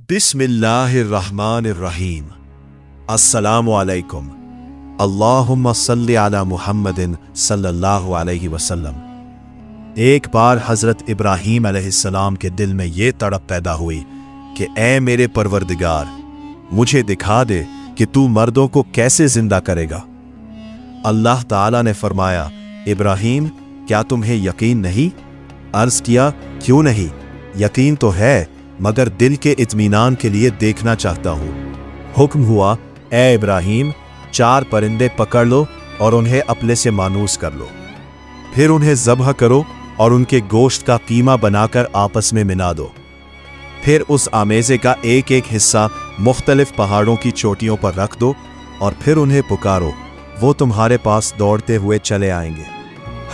बिस्मिल्लाहिर्रहमानिर्रहीम। अस्सलामु अलैकुम। अल्लाहुम्मा सल्ली अला मुहम्मदिन सल्लल्लाहु अलैहि वसल्लम। एक बार हज़रत इब्राहीम अलैहिस्सलाम के दिल में ये तड़प पैदा हुई कि ऐ मेरे परवरदिगार, मुझे दिखा दे कि तू मर्दों को कैसे जिंदा करेगा। अल्लाह ताला ने फरमाया, इब्राहीम, क्या तुम्हें यकीन नहीं? अर्ज किया, क्यों नहीं? यकीन तो है, मगर दिल के इत्मीनान के लिए देखना चाहता हूँ। हुक्म हुआ, ए इब्राहीम, 4 परिंदे पकड़ लो और उन्हें अपने से मानूस कर लो। फिर उन्हें ज़ब्ह करो और उनके गोश्त का कीमा बनाकर आपस में मिला दो। फिर उस आमेज़े का एक एक हिस्सा मुख्तलिफ पहाड़ों की चोटियों पर रख दो और फिर उन्हें पुकारो, वो तुम्हारे पास दौड़ते हुए चले आएंगे।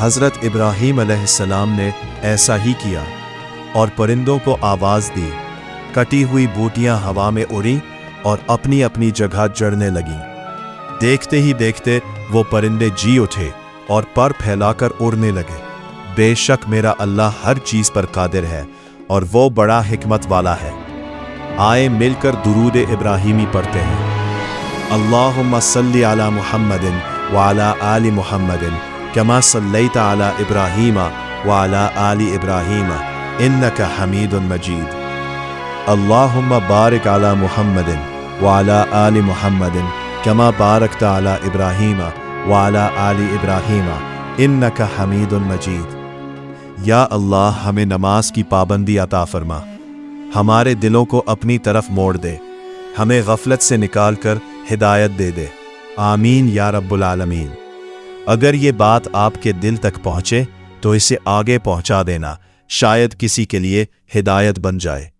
हज़रत इब्राहीम अलैहिस्सलाम ने ऐसा ही किया और परिंदों को आवाज़ दी। कटी हुई बूटियां हवा में उड़ी और अपनी अपनी जगह जड़ने लगीं। देखते ही देखते वो परिंदे जी उठे और पर फैलाकर उड़ने लगे। बेशक मेरा अल्लाह हर चीज़ पर कादिर है और वो बड़ा हिकमत वाला है। आए मिलकर दुरूद इब्राहीमी पढ़ते हैं। अल्लाहुम्मा सल्ली अला मुहम्मदिन व अला आलि मुहम्मदिन कमा सल्लैता अला इब्राहीमा व अला आलि इब्राहीमा इन्नका हमीदुन मजीद। अल्लाहुम्मा बारिक अला मुहम्मदिन व अला आलि मुहम्मदिन कमा बारकता अला इब्राहीमा व अला आलि इब्राहीमा इन्नका हमीदुन मजीद। या अल्लाह, हमें नमाज की पाबंदी अता फरमा, हमारे दिलों को अपनी तरफ मोड़ दे, हमें गफलत से निकाल कर हिदायत दे दे। आमीन या रब्बुल आलमीन। अगर ये बात आपके दिल तक पहुँचे तो इसे आगे पहुँचा देना, शायद किसी के लिए हिदायत बन जाए।